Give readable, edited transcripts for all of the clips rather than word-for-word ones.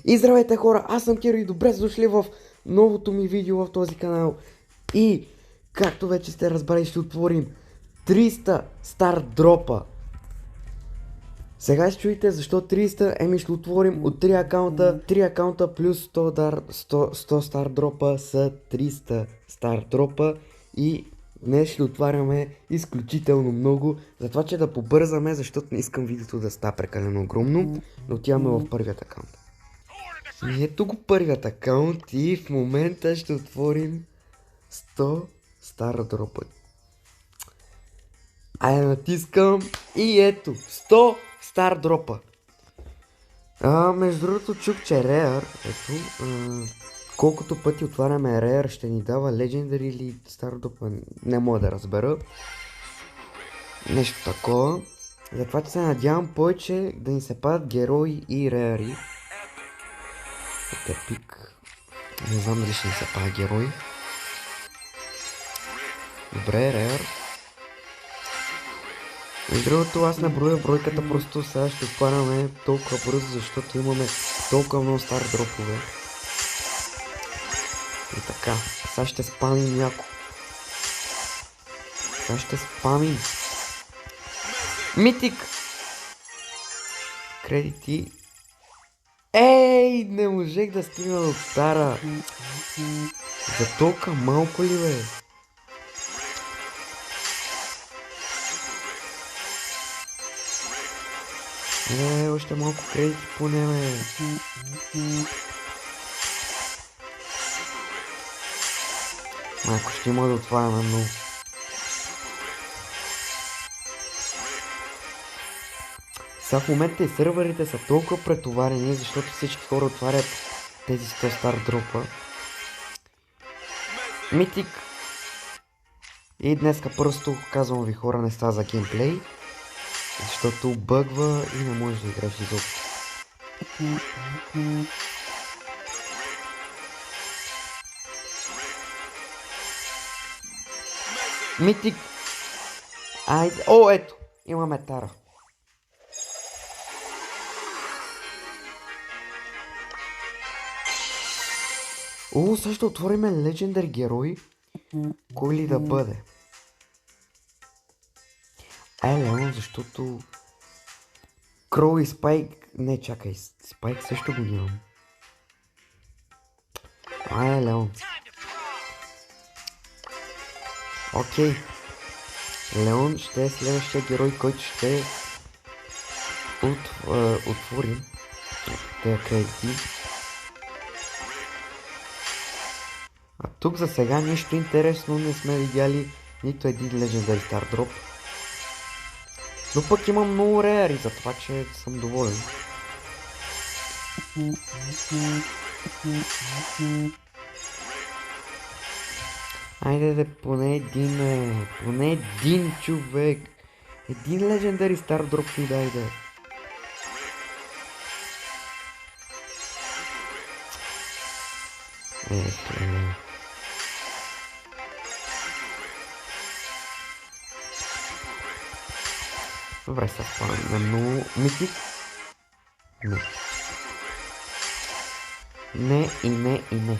И здравейте хора, аз съм Киро и добре са дошли в новото ми видео в този канал. И както вече сте разбрали, ще отворим 300 стар дропа. Сега ще чуете защо 300, еми ще отворим от 3 акаунта. 3 акаунта плюс 100 стар дропа са 300 стар дропа. И днес ще отваряме изключително много. Затова че да побързаме, защото не искам видеото да става прекалено огромно. Но отиваме в първият акаунт. И ето го първият акаунт и в момента ще отворим 100 стара дропа. Айде натискам и ето 100 стар дропа. Между другото чух, че Rare, ето, колкото пъти отваряме Rare ще ни дава Legendary или стар дропа, не мога да разбера. Нещо такова. Затова че се надявам повече да ни се падат герои и Rare. От епик. Не знам дали ще ни се пада герой. Добре, Rare. Между другото аз не броя бройката, просто сега ще отваряме толкова бързо, защото имаме толкова много стари дропове. И така, сега ще спамим яко. Сега ще спамим. Митик! Кредити. Ей, не можех да стигна до стара. За толкова малко ли бе? Още малко кредити поне бе. Майко, ще има да отваряме много. Сега в момента и сървърите са толкова претоварени, защото всички хора отварят тези 100 стар дропа. Митик. И днеска просто казвам ви хора, не става за геймплей. Защото бъгва и не можеш да играеш изобщо. Митик. Айде. О, ето. Имаме Тара. О, сега ще отворим Legendary герой. Кой ли да бъде? Леон, защото Кроу и Спайк... Не, чакай, Спайк също го нямам. Леон. Окей. Леон ще е следващия герой, който ще отворим. Тея кредити. А тук за сега нищо интересно не сме видяли, нито един Legendary Star Drop. Но пък имам много Rare и затова, че съм доволен. Айде поне един човек. Един Legendary Star Drop ми дайде. Добре, сега спаваме много митик. Не. Не и не и не.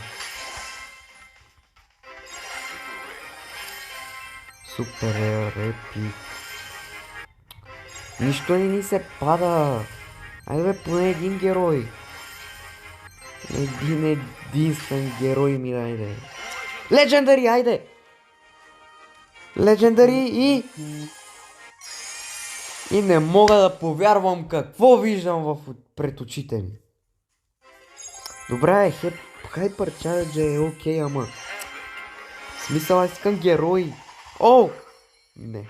Супер репи. Нищо не ни се пада. Айде бе, поне един герой. Един единствен герой ми дайде. Legendary, айде! Legendary и не мога да повярвам какво виждам пред очите ми. Добре, Hyper Charge е окей, ама... В смисъл, аз искам герой. О! Не.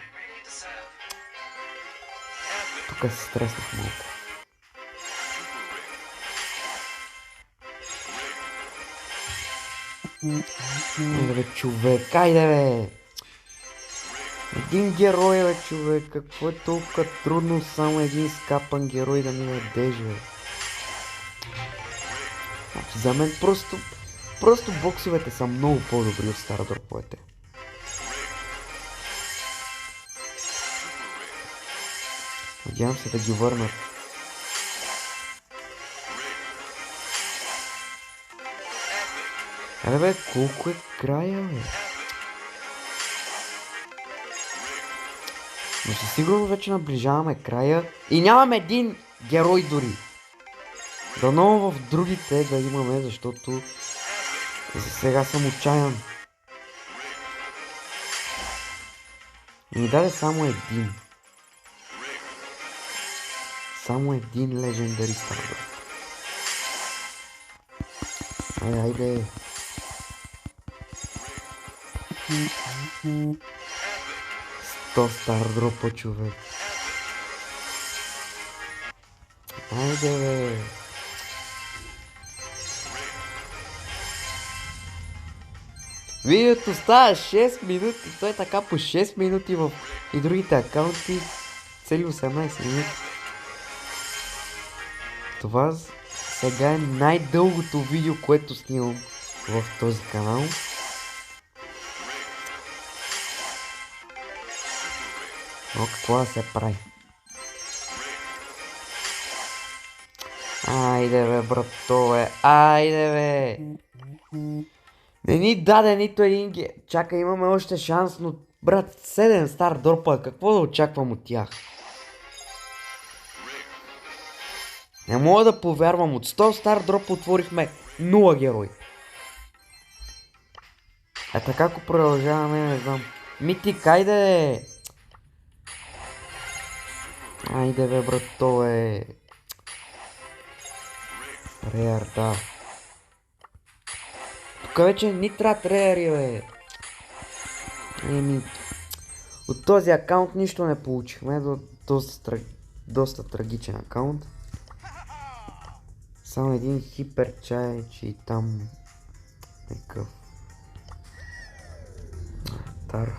Тук се стреснах малко. Айде бе, човек, айде бе! Един герой бе, човек, какво е толкова трудно само един скапан герой да ми дадеш бе? За мен просто боксовете са много по-добри от стара дроповете. Надявам се да ги върнат. Аре бе, колко е края, бе? Но със сигурност вече наближаваме края и нямаме един герой дори. Дано в другите да имаме, защото за сега съм отчаян. И ми даде само един. Само един легендари Стардроп. Айде. 100 Стардропа, човек. Айде, бе. Видеото става 6 минути, той е така по 6 минути в и другите акаунти цели 18 минути. Това сега е най-дългото видео, което снимам в този канал. Но какво да се прави? Айде бе, братове, айде бе! Не ни даде нито един Чакай, имаме още шанс, но брат, 7 Стардропа, какво да очаквам от тях? Не мога да повярвам, от 100 Стардропа отворихме 0 герой. А така ако продължаваме, не знам. Митик, айде! Айде бе, братове! Реар, да. Тук вече ни трябват реари, бе. От този акаунт нищо не получихме. Доста трагичен акаунт. Само един хипер чай, че и там някакъв тар.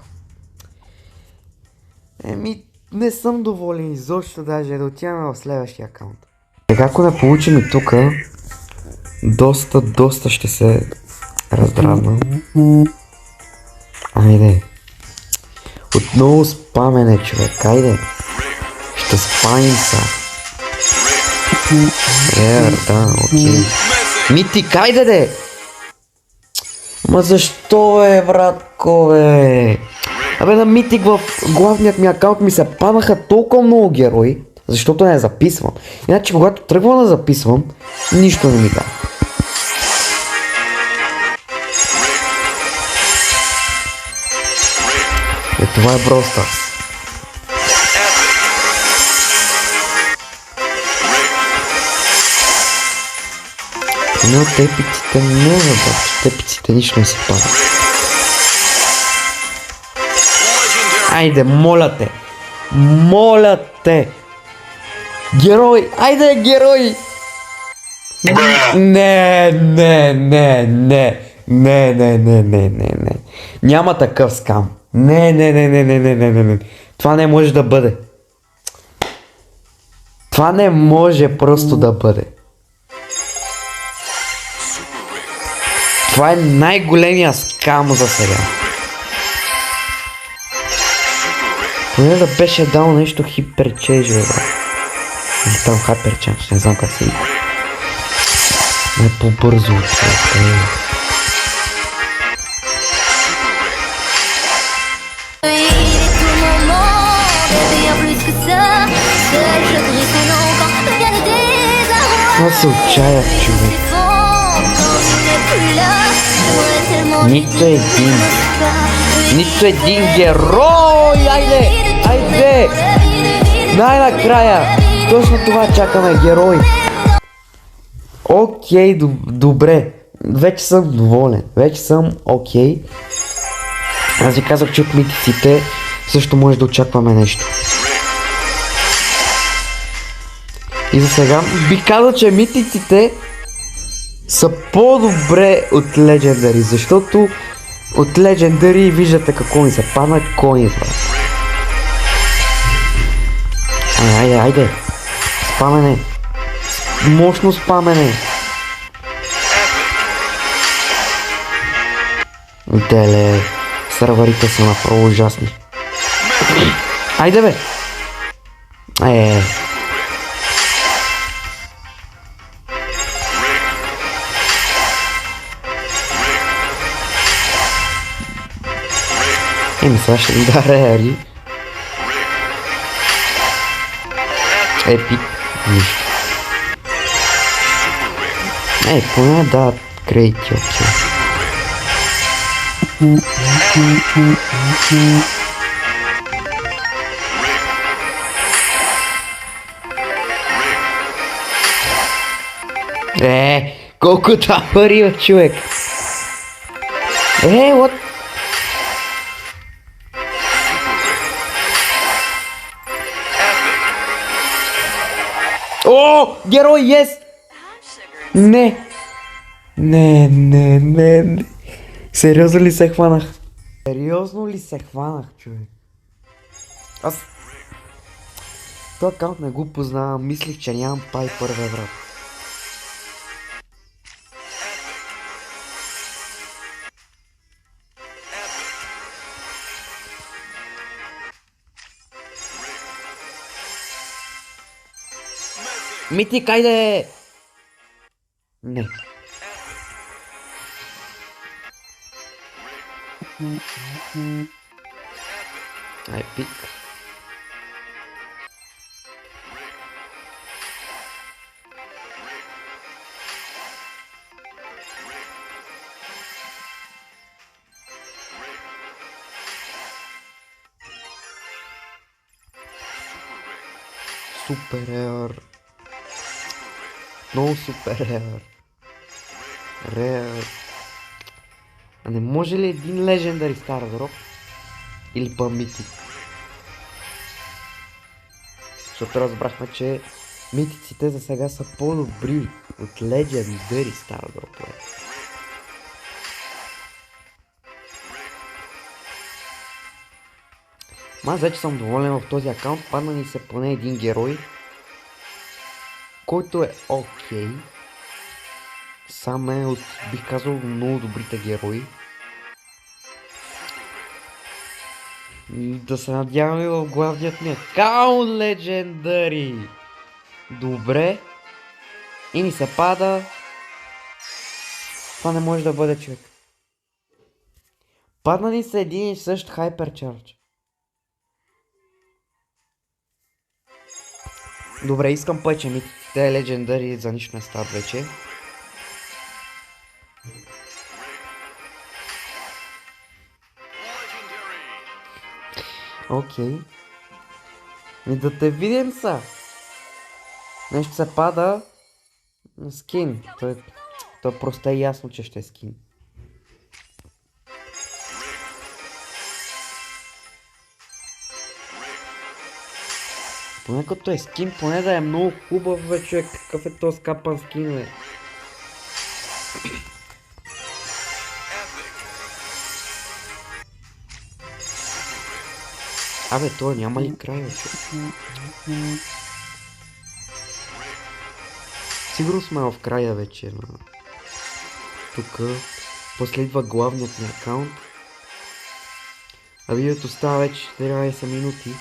Не съм доволен изобщо даже да отиваме в следващия акаунт. Така ако не получим и тука, доста ще се раздразна. Айде. Отново спамене, човек, айде. Ще спамим са. Да, окей. Митик, айде де! Ма защо братко, бе? Абе на Митик в главният ми акаунт ми се паднаха толкова много герои, защото не записвам. Иначе когато тръгвам да записвам, нищо не ми дава. Това е Brawl Stars. Но от епиците не е, брат. Епиците нищо не се пада. Айде, моля те! Моля те! Герой! Айде, герой! Не. Няма такъв скам. Не. Това не може да бъде. Това не може просто да бъде. Това е най-големия скам за сега. Поне да беше дал нещо хиперчейдж, бе, брат. Или там хайперчейдж, не знам как се вика. Не по-бързо от това. Аз се отчаях, човек. Нито един герой! Айде! Най-накрая! Точно това чакаме, герой! Окей, добре. Вече съм доволен. Вече съм окей. Аз ви казах, че от митиците също може да очакваме нещо. И за сега би казал, че митиците са по-добре от Legendary, защото от Legendary виждате какво ми се падна, кони, брат. Айде. Спамене. Мощно спамене. Деле, сървърите са направо ужасни. Айде бе. Еми сега ще ми да реали. Епик. Нищо. Поне да кредити, окей. Колко това пари, бе, човек? What? О, герой, yes! Не! Не. Сериозно ли се хванах? Сериозно ли се хванах, човек? Аз... този акаунт не го познавам, мислих, че нямам Пайпър, бе, брат. Митик, айде! Не. Епик. Супер еър. Много супер еър. Реър. А не може ли един легендари стар дроп? Или па митик? Защото разбрахме, че митиците за сега са по-добри от легендари стар дропове. Аз вече съм доволен в този акаунт, падна ни се поне един герой, който е окей. Сам е от, бих казал, много добрите герои. И да се надяваме в главният ми акаунт легендари. Добре. И ни се пада. Това не може да бъде, човек. Падна ни се един и същ хайперчардж. Добре, искам пъче ми. Те легендари за нищо не стават вече. Окей. И да те видим са. Нещо се пада. Скин. То просто е ясно, че ще е скин. Поне като е скин, поне да е много хубав, бе, човек. Какъв е този скапан скин, бе? Абе, това няма ли край, бе, човек? Сигурно сме в края вече на... Тук последва главният ми акаунт. А видеото става вече 14 минути.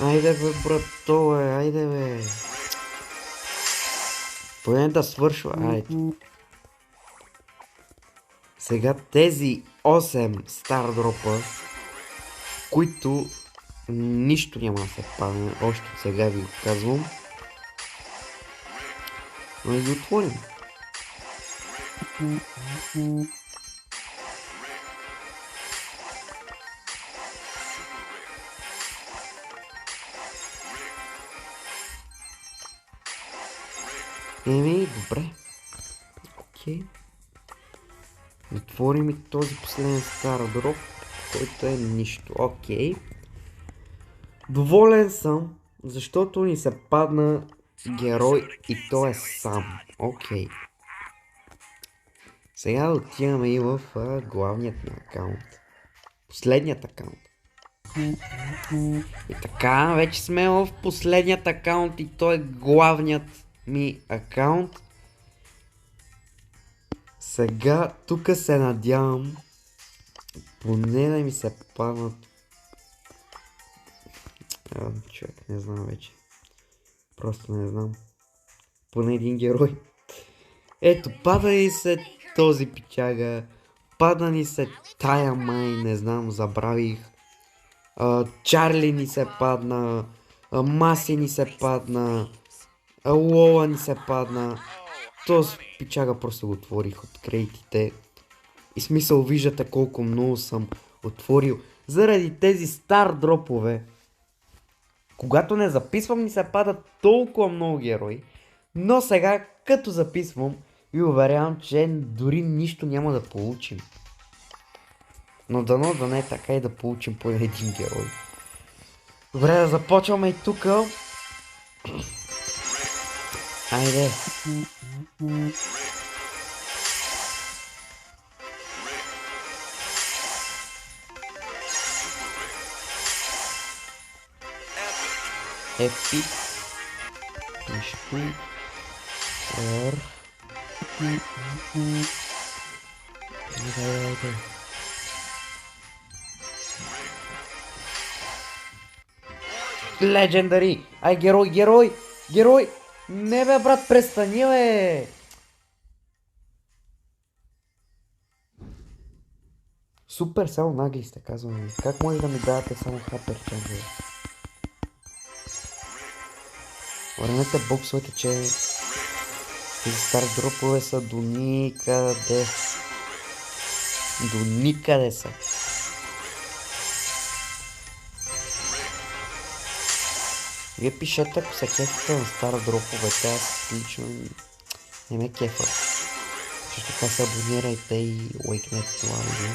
Айде бе, брато, бе, айде бе. Поне да свършва, айде. Сега тези 8 стар дропа, които нищо няма да се падне, още сега ви го казвам. Но и ги отворим. Добре. Окей. Отворим и този последен стар дроп, който е нищо. Окей. Доволен съм, защото ни се падна герой и той е сам. Окей. Сега отиваме и в главният ни акаунт. Последният акаунт. И така, вече сме в последният акаунт и той е главният ми акаунт. Сега тук се надявам поне да ми се паднат. Човек, не знам вече. Просто не знам. Поне един герой. Ето, пада ни се този пичага. Пада ни се тая май, не знам, забравих. Чарли ни се падна. Маси ни се падна. Лола ни се падна. Този пичага просто го отворих от кредитите. И смисъл виждате колко много съм отворил. Заради тези стар дропове. Когато не записвам ми се падат толкова много герои. Но сега като записвам ви уверявам, че дори нищо няма да получим. Но дано да не е така и да получим по един герой. Добре, да започваме и тук. Айде. Епик. Нищо. Р. Айде. Легендари! Ай, герой! Не бе, брат, престани, бе! Супер сел нагли сте, казвам. Как може да ми давате само хапер ченджове? Върнете боксовете, че тези стари дропове са до никъде. До никъде са. Вие пишете, ако се кефите на стара дроповете, аз лично не ме кефа. Също така се абонирайте и лайкнете това видео.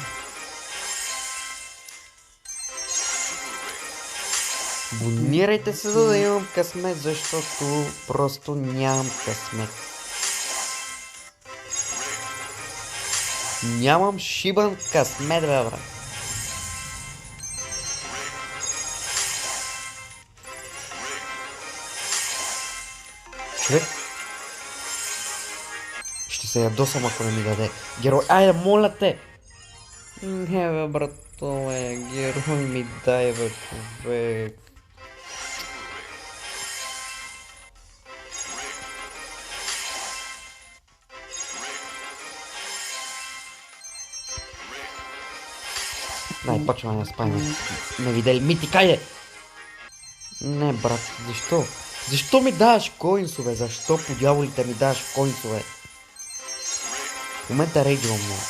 Абонирайте се, за да имам късмет, защото просто нямам късмет. Нямам шибан късмет, бе, брат. Човек. Ще се ядосам, ако не ми даде. Герой, айде, моля те! Не, бе, братове, герой ми дай, бе, човек. Дай, почваме да спайме. Не видели митик, айде! Не, брат, защо? Защо ми даваш коинсове? Защо по дяволите ми даваш коинсове? В момента рейджвам много.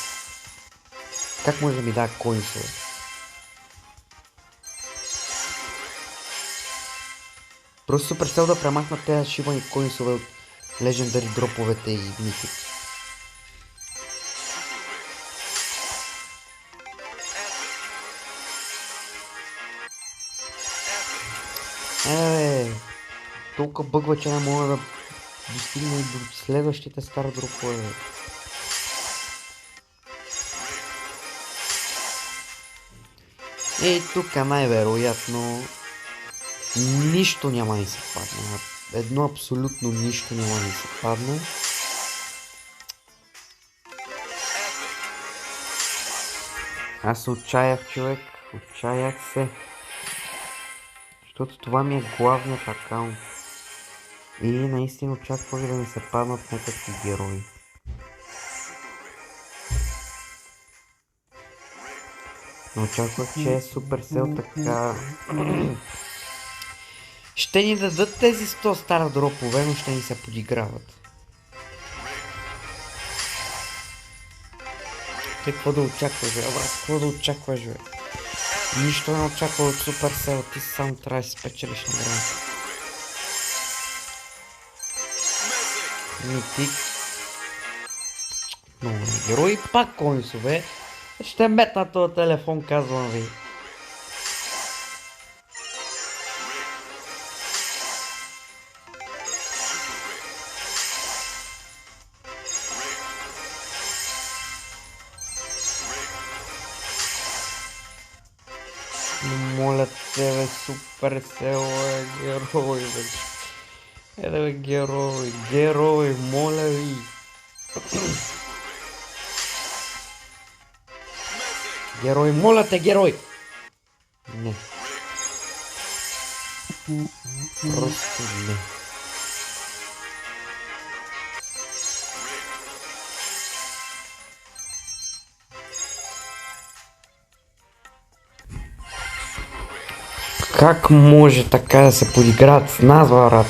Как може да ми дава коинсове? Просто супер цел да премахнат тези шибани коинсове от легендари дроповете и митик. Толкова бъгва, че не мога да достигна и до следващите стара дропове. И тук най-вероятно нищо няма да се падне. Едно абсолютно нищо няма да се падне. Аз се отчаях, човек. Отчаях се. Защото това ми е главният акаунт. И наистина очаквах да ми се паднат някакви герои. Но очаквах, че е Supercell така... Ще ни дадат тези 100 стара дропове, но ще ни се подиграват. Те какво да очакваш, бе? Брат, какво да очакваш, бе? Нищо не очаква от Supercell, ти само трябва да си спечелиш на времето. Митик. Много герои, пак коинсове. Ще метна този телефон, казвам ви. Моля тебе, Supercell, герой, бе. Еде, бе, герой, моля ви. Герой, моля те, герой! Не. Просто не. Как може така да се подиграят с нас, брат?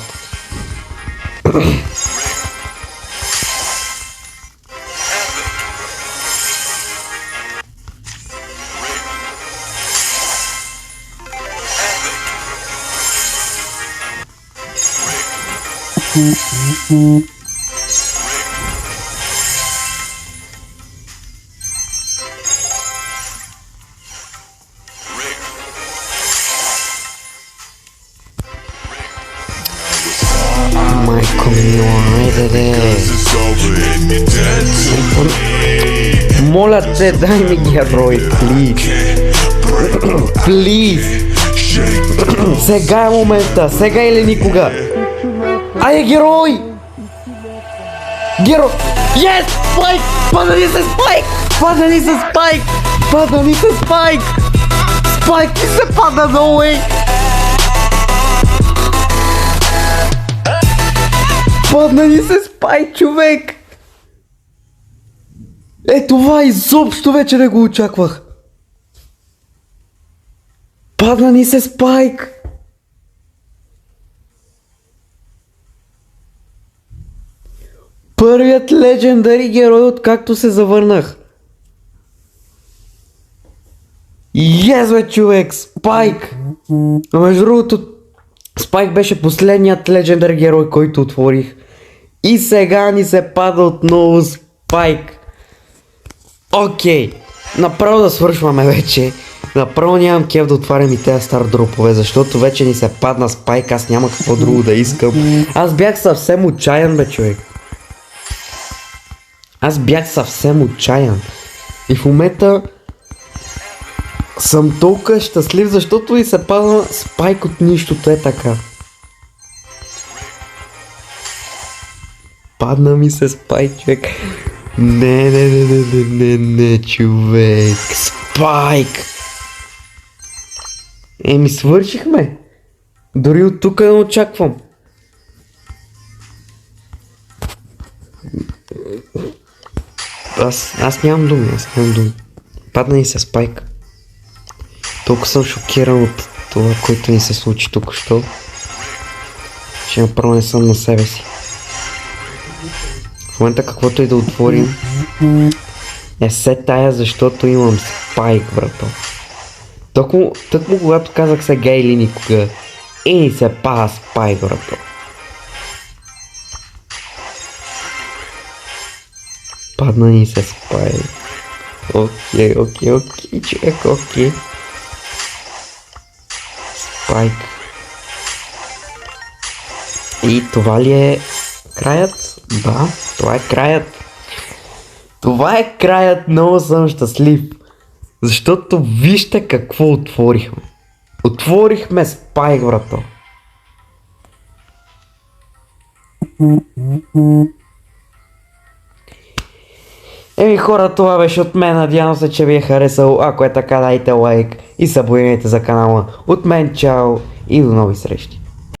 Майко мила, айде. Моля те, дай ми герой, плиз. Плиз. Сега е момента, сега или никога. Айде, герой! Герой! Yes! Спайк! Падна ни се Спайк! Падна ни се Спайк! Падна ни се Спайк! Спайк ти се падна, no way! Падна ни се Спайк, човек! Това изобщо вече не го очаквах! Падна ни се Спайк! Първият легендари герой, откакто се завърнах. Yes, бе, човек! Спайк! А между другото, Спайк беше последният легендар герой, който отворих. И сега ни се пада отново Спайк. Окей. Направо да свършваме вече. Направо нямам кеф да отварям и тези стар дропове, защото вече ни се падна Спайк, аз няма какво друго да искам. Аз бях съвсем отчаян, бе, човек. Аз бях съвсем отчаян. И в момента съм толкова щастлив, защото и се падна Спайк от нищото, е така. Падна ми се Спайк, човек. Не, човек. Спайк! Еми, свършихме. Дори от тук не очаквам. Аз нямам думи, Падна ни се Спайк. Толкова съм шокиран от това, което ни се случи току-що, че направо не съм на себе си. В момента каквото и да отворим, е се тая, защото имам Спайк, брато. Тъкмо когато казах сега или никога, и ни се пада Спайк, брато. Падна ни се Спайк. Окей, човек, окей. Спайк. И това ли е краят? Да, това е краят. Това е краят, много съм щастлив. Защото вижте какво отворихме. Отворихме Спайк, брато. Еми хора, това беше от мен, надявам се, че ви е харесало. Ако е така, дайте лайк и се абонирайте за канала. От мен чао и до нови срещи.